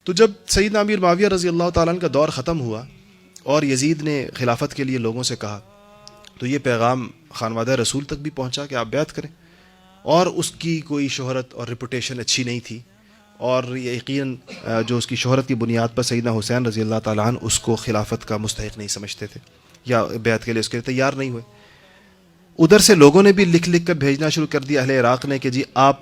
تو جب سیدنا امیر معاویہ رضی اللہ تعالیٰ عنہ کا دور ختم ہوا اور یزید نے خلافت کے لیے لوگوں سے کہا، تو یہ پیغام خانوادہ رسول تک بھی پہنچا کہ آپ بیعت کریں، اور اس کی کوئی شہرت اور ریپوٹیشن اچھی نہیں تھی، اور یہ یقیناً جو اس کی شہرت کی بنیاد پر سیدنا حسین رضی اللہ تعالیٰ عنہ اس کو خلافت کا مستحق نہیں سمجھتے تھے یا بیعت کے لیے اس کے لیے تیار نہیں ہوئے۔ ادھر سے لوگوں نے بھی لکھ لکھ کر بھیجنا شروع کر دیا، اہل عراق نے، کہ جی آپ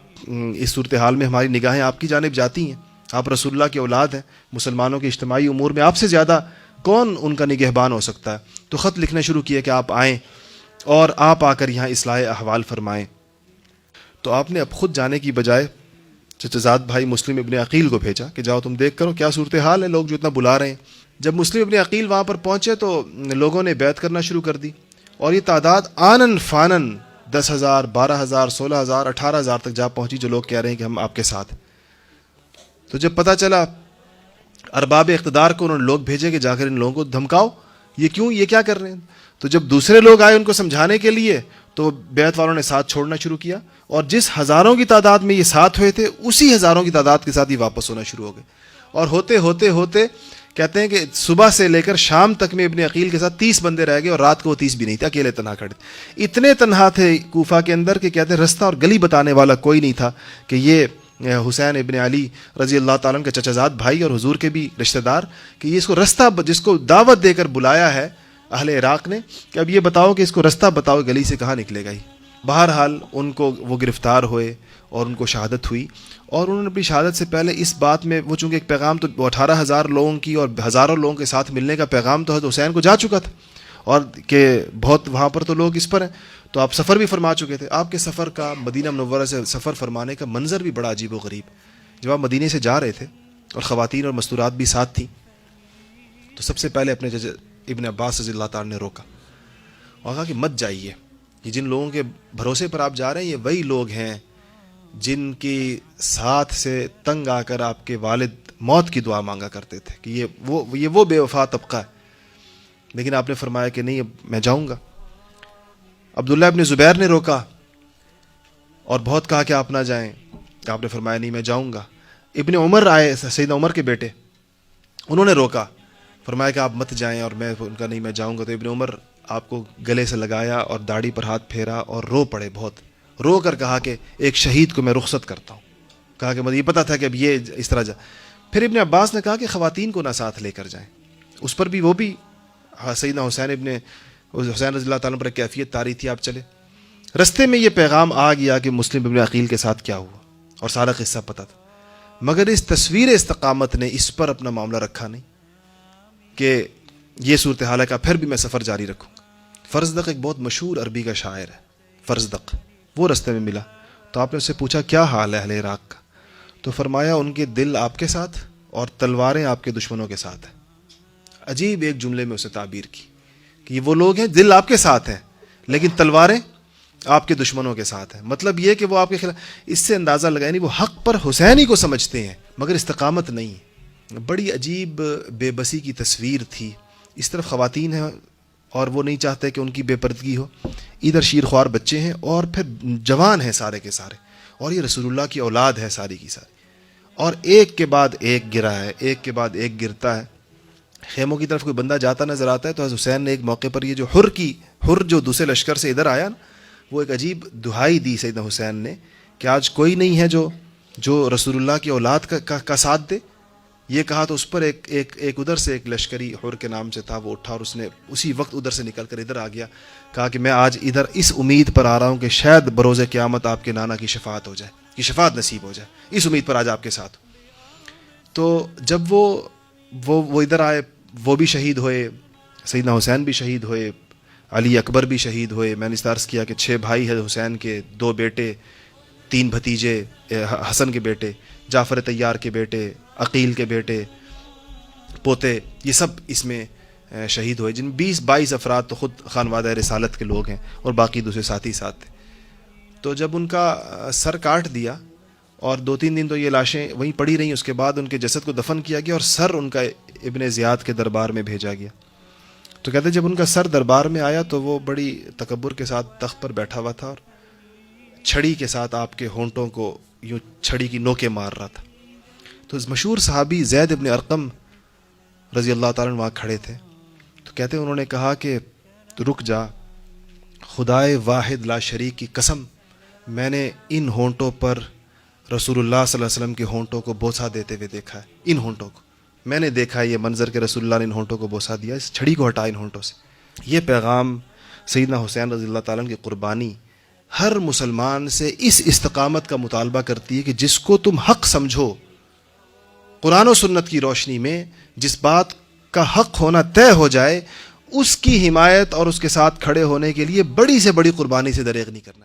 اس صورتحال میں ہماری نگاہیں آپ کی جانب جاتی ہیں، آپ رسول اللہ کی اولاد ہیں، مسلمانوں کے اجتماعی امور میں آپ سے زیادہ کون ان کا نگہبان ہو سکتا ہے۔ تو خط لکھنا شروع کیا کہ آپ آئیں اور آپ آ کر یہاں اصلاح احوال فرمائیں۔ تو آپ نے اب خود جانے کی بجائے چچا زاد بھائی مسلم ابن عقیل کو بھیجا کہ جاؤ تم دیکھ کرو کیا صورتحال ہے، لوگ جو اتنا بلا رہے ہیں۔ جب مسلم ابن عقیل وہاں پر پہنچے تو لوگوں نے بیعت کرنا شروع کر دی، اور یہ تعداد آنن فانن 10,000 12,000 16,000 18,000 تک جا پہنچی، جو لوگ کہہ رہے ہیں کہ ہم آپ کے ساتھ ہیں۔ تو جب پتہ چلا ارباب اقتدار کو، انہوں نے لوگ بھیجے کہ جا کر ان لوگوں کو دھمکاؤ، یہ کیوں، یہ کیا کر رہے ہیں۔ تو جب دوسرے لوگ آئے ان کو سمجھانے کے لیے، تو بیعت والوں نے ساتھ چھوڑنا شروع کیا، اور جس ہزاروں کی تعداد میں یہ ساتھ ہوئے تھے اسی ہزاروں کی تعداد کے ساتھ ہی واپس ہونا شروع ہو گئے، اور ہوتے ہوتے ہوتے کہتے ہیں کہ صبح سے لے کر شام تک میں ابن عقیل کے ساتھ 30 بندے رہ گئے، اور رات کو وہ 30 بھی نہیں تھے، اکیلے تنہا کھڑے تھے۔ اتنے تنہا تھے کوفہ کے اندر کہ کہتے ہیں رستہ اور گلی بتانے والا کوئی نہیں تھا کہ یہ حسین ابن علی رضی اللہ تعالیٰ عنہ کے چچا زاد بھائی اور حضور کے بھی رشتہ دار، کہ یہ اس کو رستہ، جس کو دعوت دے کر بلایا ہے اہل عراق نے، کہ اب یہ بتاؤ کہ اس کو رستہ بتاؤ، گلی سے کہاں نکلے گا ہی۔ بہرحال ان کو وہ گرفتار ہوئے اور ان کو شہادت ہوئی، اور انہوں نے اپنی شہادت سے پہلے اس بات میں، وہ چونکہ ایک پیغام تو 18,000 لوگوں کی اور ہزاروں لوگوں کے ساتھ ملنے کا پیغام تو حضرت حسین کو جا چکا تھا، اور کہ بہت وہاں پر تو لوگ اس پر ہیں، تو آپ سفر بھی فرما چکے تھے۔ آپ کے سفر کا، مدینہ منورہ سے سفر فرمانے کا منظر بھی بڑا عجیب و غریب۔ جب آپ مدینے سے جا رہے تھے اور خواتین اور مستورات بھی ساتھ تھیں، تو سب سے پہلے اپنے ابن عباس رضی اللہ تعالیٰ نے روکا اور کہا کہ مت جائیے، یہ جن لوگوں کے بھروسے پر آپ جا رہے ہیں یہ وہی لوگ ہیں جن کی ساتھ سے تنگ آ کر آپ کے والد موت کی دعا مانگا کرتے تھے، کہ یہ وہ بے وفا طبقہ ہے۔ لیکن آپ نے فرمایا کہ نہیں، اب میں جاؤں گا۔ عبداللہ ابن زبیر نے روکا اور بہت کہا کہ آپ نہ جائیں، آپ نے فرمایا نہیں، میں جاؤں گا۔ ابن عمر آئے، سیدنا عمر کے بیٹے، انہوں نے روکا، فرمایا کہ آپ مت جائیں، اور میں ان کا نہیں، میں جاؤں گا۔ تو ابن عمر آپ کو گلے سے لگایا اور داڑھی پر ہاتھ پھیرا اور رو پڑے، بہت رو کر کہا کہ ایک شہید کو میں رخصت کرتا ہوں۔ کہا کہ مجھے یہ پتا تھا کہ اب یہ اس طرح پھر ابن عباس نے کہا کہ خواتین کو نہ ساتھ لے کر جائیں، اس پر بھی وہ بھی سیدنا حسین رضی اللہ تعالیٰ پر کیفیت طاری تھی، آپ چلے۔ رستے میں یہ پیغام آ گیا کہ مسلم ابن عقیل کے ساتھ کیا ہوا، اور سارا قصہ پتہ تھا، مگر اس تصویر استقامت نے اس پر اپنا معاملہ رکھا نہیں کہ یہ صورتحال ہے کہ پھر بھی میں سفر جاری رکھوں گا۔ فرزدق ایک بہت مشہور عربی کا شاعر ہے، فرزدق، وہ رستے میں ملا، تو آپ نے اس سے پوچھا کیا حال ہے اہل عراق کا، تو فرمایا ان کے دل آپ کے ساتھ اور تلواریں آپ کے دشمنوں کے ساتھ ہیں۔ عجیب ایک جملے میں اسے تعبیر کی کہ یہ وہ لوگ ہیں، دل آپ کے ساتھ ہیں لیکن تلواریں آپ کے دشمنوں کے ساتھ ہیں۔ مطلب یہ کہ وہ آپ کے خلاف، اس سے اندازہ لگائے نہیں، وہ حق پر حسین ہی کو سمجھتے ہیں مگر استقامت نہیں ہے۔ بڑی عجیب بے بسی کی تصویر تھی۔ اس طرف خواتین ہیں اور وہ نہیں چاہتے کہ ان کی بے پردگی ہو، ادھر شیرخوار بچے ہیں اور پھر جوان ہیں سارے کے سارے، اور یہ رسول اللہ کی اولاد ہے ساری کی ساری، اور ایک کے بعد ایک گرا ہے، ایک کے بعد ایک گرتا ہے۔ خیموں کی طرف کوئی بندہ جاتا نظر آتا ہے تو حضرت حسین نے ایک موقع پر یہ جو حر جو دوسرے لشکر سے ادھر آیا نا، وہ ایک عجیب دہائی دی سیدنا حسین نے کہ آج کوئی نہیں ہے جو رسول اللہ کی اولاد کا ساتھ دے۔ یہ کہا تو اس پر ایک ادھر سے ایک لشکری حر کے نام سے تھا، وہ اٹھا اور اس نے اسی وقت ادھر سے نکل کر ادھر آ گیا، کہا کہ میں آج ادھر اس امید پر آ رہا ہوں کہ شاید بروز قیامت آپ کے نانا کی شفاعت ہو جائے، کی شفاعت نصیب ہو جائے، اس امید پر آج آپ کے ساتھ۔ تو جب وہ ادھر آئے، وہ بھی شہید ہوئے، سیدنا حسین بھی شہید ہوئے، علی اکبر بھی شہید ہوئے۔ میں نے اس طرح عرض کیا کہ 6 بھائی ہیں حسین کے، 2 بیٹے، 3 بھتیجے، حسن کے بیٹے، جعفر طیار کے بیٹے، عقیل کے بیٹے، پوتے، یہ سب اس میں شہید ہوئے، جن 20-22 افراد تو خود خانوادہ رسالت کے لوگ ہیں اور باقی دوسرے ساتھی ساتھ تھے۔ تو جب ان کا سر کاٹ دیا اور 2-3 دن تو یہ لاشیں وہیں پڑی رہیں، اس کے بعد ان کے جسد کو دفن کیا گیا اور سر ان کا ابن زیاد کے دربار میں بھیجا گیا۔ تو کہتے ہیں جب ان کا سر دربار میں آیا تو وہ بڑی تکبر کے ساتھ تخت پر بیٹھا ہوا تھا اور چھڑی کے ساتھ آپ کے ہونٹوں کو یوں چھڑی کی نوکیں مار رہا تھا۔ تو اس مشہور صحابی زید ابن ارقم رضی اللہ تعالیٰ عنہ وہاں کھڑے تھے. تو کہتے ہیں انہوں نے کہا کہ رک جا، خدائے واحد لا شریک کی قسم، میں نے ان ہونٹوں پر رسول اللہ صلی اللہ علیہ وسلم کے ہونٹوں کو بوسہ دیتے ہوئے دیکھا ہے. ان ہونٹوں کو میں نے دیکھا ہے، یہ منظر کہ رسول اللہ نے ان ہونٹوں کو بوسہ دیا، اس چھڑی کو ہٹا ان ہونٹوں سے. یہ پیغام سیدنا حسین رضی اللہ تعالیٰ عنہ کی قربانی ہر مسلمان سے اس استقامت کا مطالبہ کرتی ہے کہ جس کو تم حق سمجھو، قرآن و سنت کی روشنی میں جس بات کا حق ہونا طے ہو جائے، اس کی حمایت اور اس کے ساتھ کھڑے ہونے کے لیے بڑی سے بڑی قربانی سے دریغ نہیں کرنا.